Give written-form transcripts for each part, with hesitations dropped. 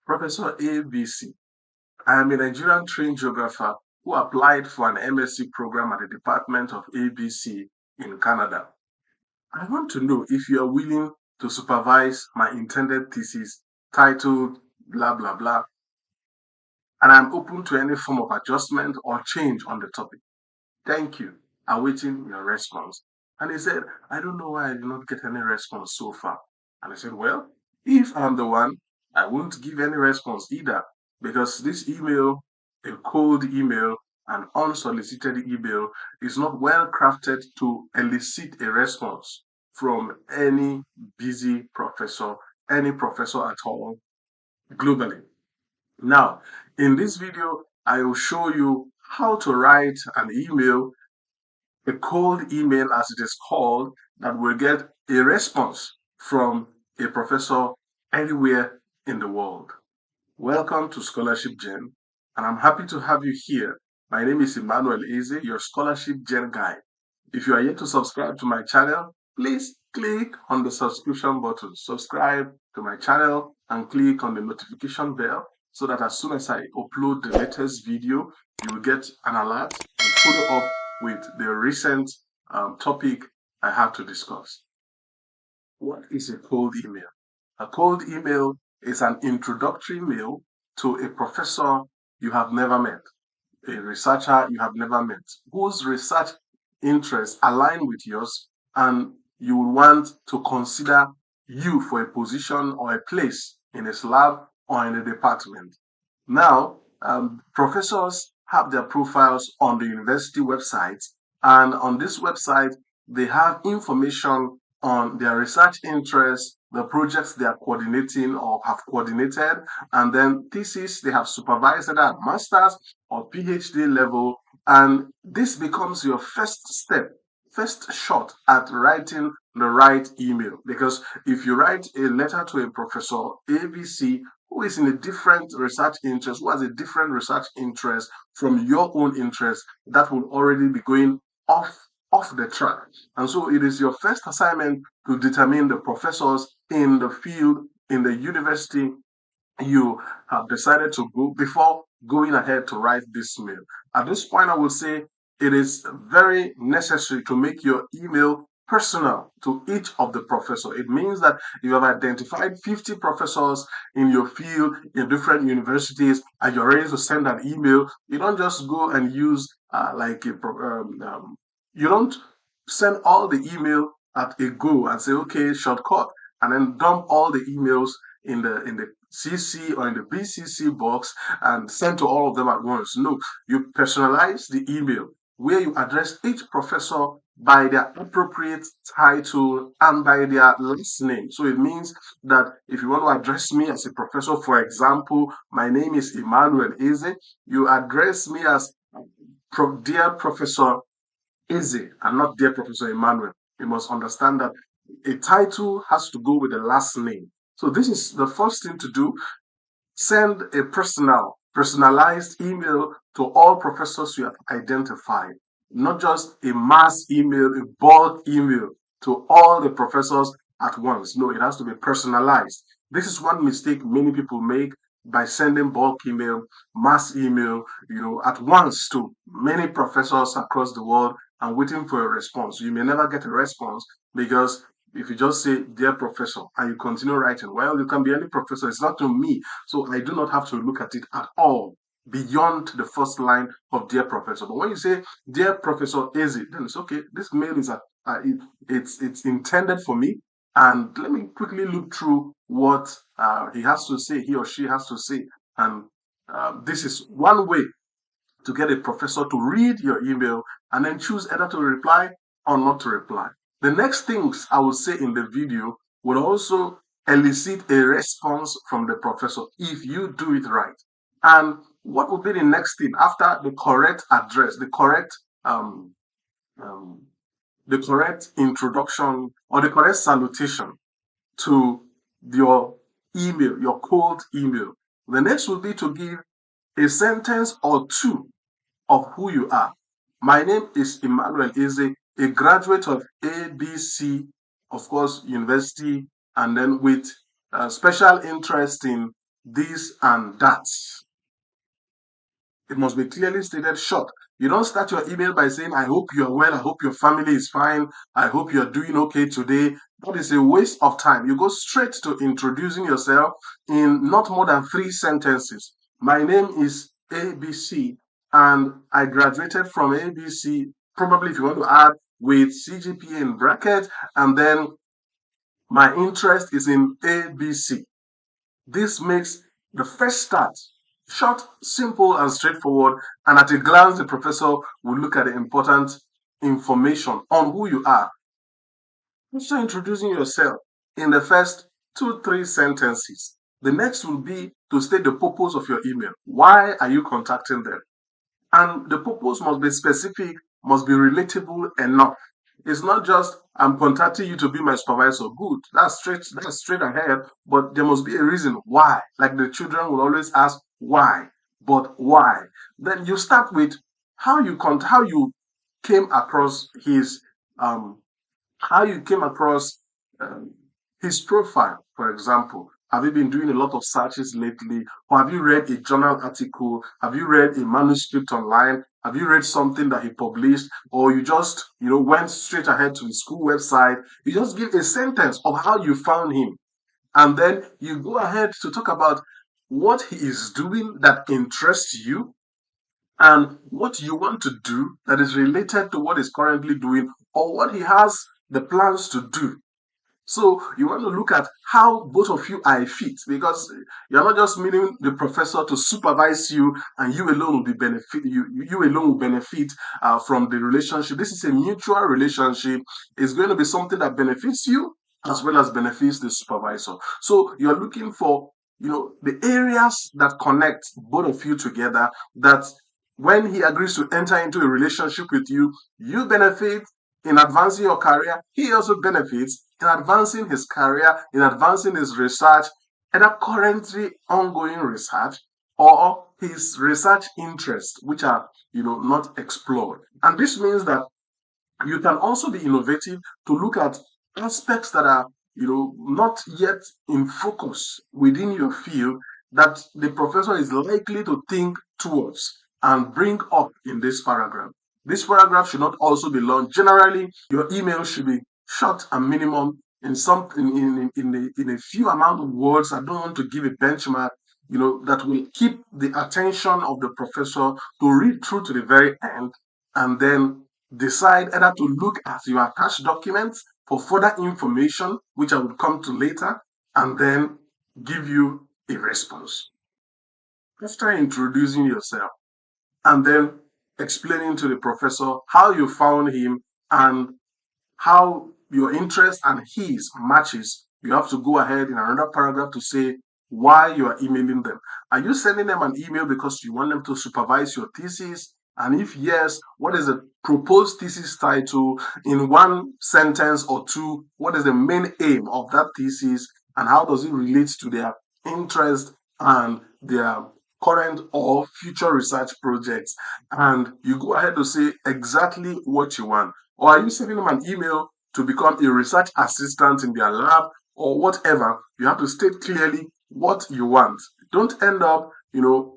Professor ABC. I am a Nigerian trained geographer who applied for an MSc program at the Department of ABC in Canada. I want to know if you are willing to supervise my intended thesis titled blah blah blah, and I'm open to any form of adjustment or change on the topic. Thank you. Awaiting your response. And he said, I don't know why I did not get any response so far. And I said, well, if I'm the one, I won't give any response either because this email, a cold email, an unsolicited email, is not well crafted to elicit a response from any busy professor, any professor at all globally. Now, in this video, I will show you how to write an email, a cold email as it is called, that will get a response from a professor anywhere in the world. Welcome to Scholarship Gen, and I'm happy to have you here. My name is Emmanuel Eze, your Scholarship Gen guide. If you are yet to subscribe to my channel, please click on the subscription button. Subscribe to my channel and click on the notification bell so that as soon as I upload the latest video, you will get an alert and follow up with the recent topic I have to discuss. What is a cold email? A cold email is an introductory mail to a professor you have never met, a researcher you have never met, whose research interests align with yours, and you will want to consider you for a position or a place in his lab or in a department. Now, professors have their profiles on the university website, and on this website, they have information on their research interests, the projects they are coordinating or have coordinated, and then thesis they have supervised at master's or PhD level. And this becomes your first step, first shot at writing the right email. Because if you write a letter to a professor ABC who is in a different research interest, who has a different research interest from your own interest, that will already be going off the track. And so it is your first assignment to determine the professors in the field, in the university you have decided to go before going ahead to write this mail. At this point, I will say it is very necessary to make your email personal to each of the professor. It means that you have identified 50 professors in your field in different universities and you're ready to send an email. You don't just go and use you don't send all the email at a go and say, okay, shortcut, and then dump all the emails in the CC or in the BCC box and send to all of them at once. No, you personalize the email where you address each professor by their appropriate title and by their last name. So it means that if you want to address me as a professor, for example, my name is Emmanuel Eze, you address me as Dear Professor Eze and not Dear Professor Emmanuel. You must understand that a title has to go with the last name. So this is the first thing to do. Send a personalized email to all professors you have identified, not just a mass email, a bulk email to all the professors at once. No, it has to be personalized. This is one mistake many people make by sending bulk email, mass email, at once to many professors across the world and waiting for a response. You may never get a response because if you just say, Dear Professor, and you continue writing, well, you can be any professor. It's not to me. So I do not have to look at it at all beyond the first line of Dear Professor. But when you say, Dear Professor Eze, then it's okay. This mail is it's intended for me. And let me quickly look through what he has to say, he or she has to say. And this is one way to get a professor to read your email and then choose either to reply or not to reply. The next things I will say in the video will also elicit a response from the professor if you do it right. And what would be the next thing after the correct address, um, um, the correct introduction or the correct salutation to your email, your cold email? The next will be to give a sentence or two of who you are. My name is Emmanuel Eze, a graduate of ABC, of course, university, and then with special interest in this and that. It must be clearly stated short. You don't start your email by saying, I hope you're well, I hope your family is fine, I hope you're doing okay today. That is a waste of time. You go straight to introducing yourself in not more than 3 sentences. My name is ABC, and I graduated from ABC. Probably, if you want to add with CGPA in brackets, and then my interest is in ABC. This makes the first start short, simple, and straightforward. And at a glance, the professor will look at the important information on who you are. After introducing yourself in the first 2, 3 sentences, the next will be to state the purpose of your email. Why are you contacting them? And the purpose must be specific, must be relatable enough. It's not just I'm contacting you to be my supervisor. Good, that's straight ahead, but there must be a reason why. Like the children will always ask why, but why? Then you start with how you came across his um how you came across um, his profile, for example. Have you been doing a lot of searches lately? Or have you read a journal article? Have you read a manuscript online? Have you read something that he published? Or you just, went straight ahead to the school website? You just give a sentence of how you found him. And then you go ahead to talk about what he is doing that interests you and what you want to do that is related to what he's currently doing or what he has the plans to do. So you want to look at how both of you are a fit because you're not just meaning the professor to supervise you and you alone will be benefit you alone will benefit from the relationship. This is a mutual relationship. It's going to be something that benefits you as well as benefits the supervisor. So you're looking for the areas that connect both of you together that when he agrees to enter into a relationship with you, you benefit in advancing your career. He also benefits in advancing his career, in advancing his research, either currently ongoing research or his research interests, which are not explored. And this means that you can also be innovative to look at aspects that are not yet in focus within your field that the professor is likely to think towards and bring up in this paragraph. This paragraph should not also be long. Generally your email should be short and minimum in some in a few amount of words. I don't want to give a benchmark that will keep the attention of the professor to read through to the very end and then decide either to look at your attached documents for further information, which I will come to later, and then give you a response. After introducing yourself and then explaining to the professor how you found him and how your interest and his matches, you have to go ahead in another paragraph to say why you are emailing them. Are you sending them an email because you want them to supervise your thesis? And if yes, what is the proposed thesis title in 1 sentence or two? What is the main aim of that thesis and how does it relate to their interest and their current or future research projects? And you go ahead to say exactly what you want. Or are you sending them an email to become a research assistant in their lab or whatever? You have to state clearly what you want. Don't end up,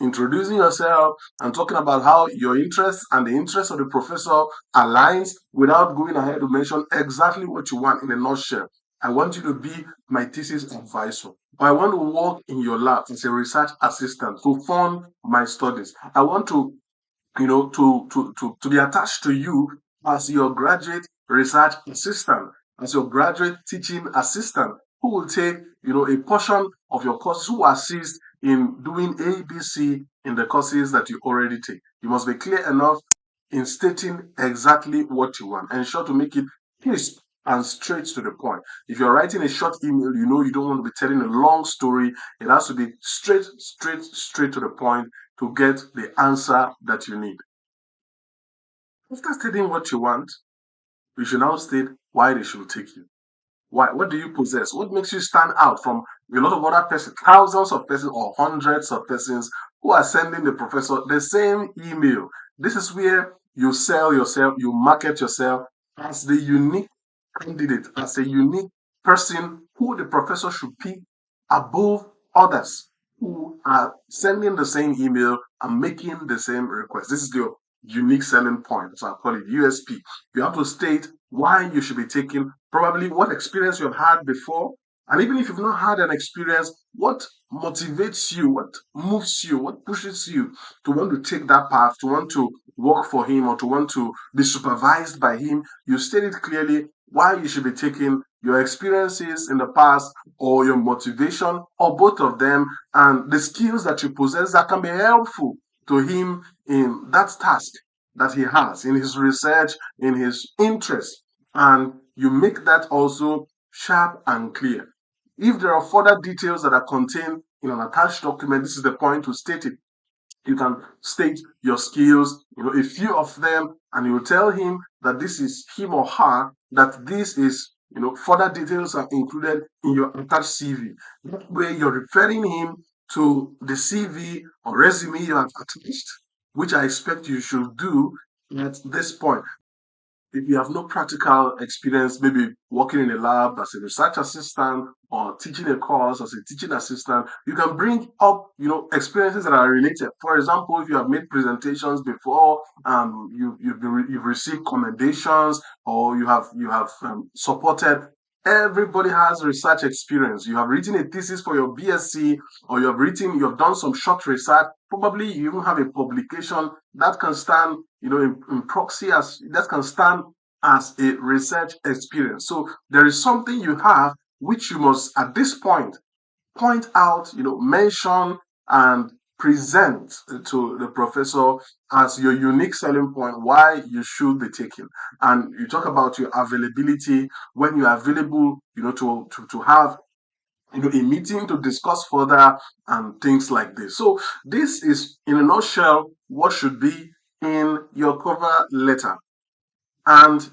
introducing yourself and talking about how your interests and the interests of the professor aligns without going ahead to mention exactly what you want in a nutshell. I want you to be my thesis advisor. Or I want to work in your lab as a research assistant to fund my studies. I want to to be attached to you as your graduate research assistant, as your graduate teaching assistant, who will take, a portion of your courses, who assist in doing ABC in the courses that you already take. You must be clear enough in stating exactly what you want. Ensure to make it crisp and straight to the point. If you're writing a short email, you don't want to be telling a long story. It has to be straight to the point to get the answer that you need. After stating what you want, you should now state why they should take you. Why? What do you possess? What makes you stand out from a lot of other persons, thousands of persons or hundreds of persons who are sending the professor the same email? This is where you sell yourself, you market yourself as the unique candidate, as a unique person who the professor should pick above others. who are sending the same email and making the same request. This is the unique selling point. So I call it USP. You have to state why you should be taking, probably what experience you have had before. And even if you've not had an experience, what motivates you, what moves you, what pushes you to want to take that path, to want to work for him or to want to be supervised by him. You state it clearly why you should be taking your experiences in the past or your motivation or both of them and the skills that you possess that can be helpful to him in that task that he has, in his research, in his interest. And you make that also sharp and clear. If there are further details that are contained in an attached document, this is the point to state it. You can state your skills, a few of them, and you tell him that this is him or her, that this is, further details are included in your attached CV. That way you're referring him to the CV or resume you have attached, which I expect you should do at this point. If you have no practical experience, maybe working in a lab as a research assistant or teaching a course as a teaching assistant, you can bring up, experiences that are related. For example, if you have made presentations before, you've received commendations, or you have supported. Everybody has research experience. You have written a thesis for your BSc, or you have done some short research. Probably you even have a publication that can stand, in proxy as that can stand as a research experience. So there is something you have which you must at this point out, mention and present to the professor as your unique selling point why you should be taking. And you talk about your availability when you are available, to have a meeting to discuss further and things like this. So this is in a nutshell what should be in your cover letter. And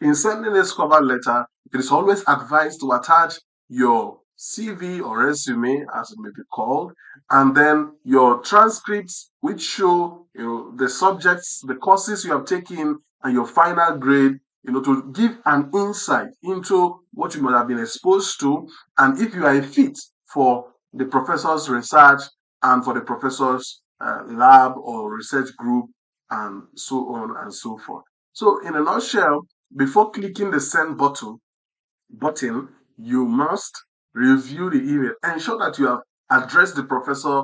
in sending this cover letter, it is always advised to attach your CV or resume, as it may be called, and then your transcripts, which show the subjects, the courses you have taken, and your final grade. To give an insight into what you might have been exposed to, and if you are a fit for the professor's research and for the professor's lab or research group, and so on and so forth. So, in a nutshell, before clicking the send button, you must review the email. Ensure that you have addressed the professor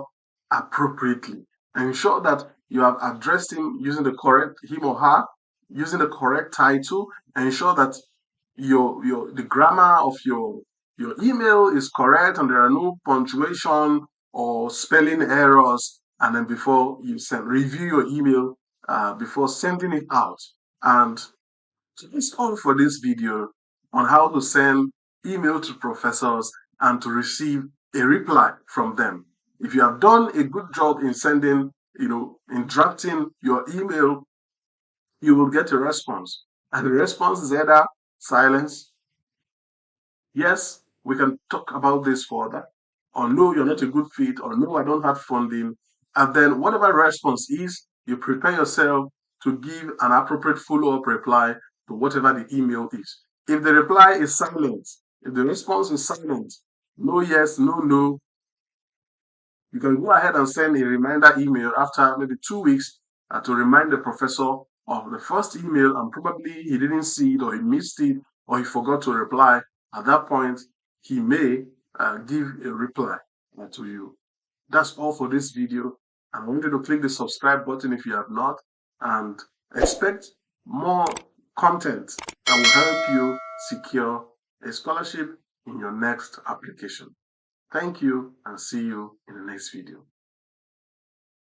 appropriately. Ensure that you have addressed him or her, using the correct title. Ensure that your the grammar of your email is correct and there are no punctuation or spelling errors. And then before you review your email before sending it out. And so that's all for this video on how to send email to professors and to receive a reply from them. If you have done a good job in sending, in drafting your email, you will get a response. And the response is either silence, yes, we can talk about this further, or no, you're not a good fit, or no, I don't have funding. And then whatever response is, you prepare yourself to give an appropriate follow-up reply to whatever the email is. If the reply is silent, if the response is silent, no yes, no no, you can go ahead and send a reminder email after maybe 2 weeks to remind the professor of the first email, and probably he didn't see it or he missed it or he forgot to reply. At that point, he may give a reply to you. That's all for this video. I want you to click the subscribe button if you have not, and expect more content that will help you secure a scholarship in your next application. Thank you and see you in the next video.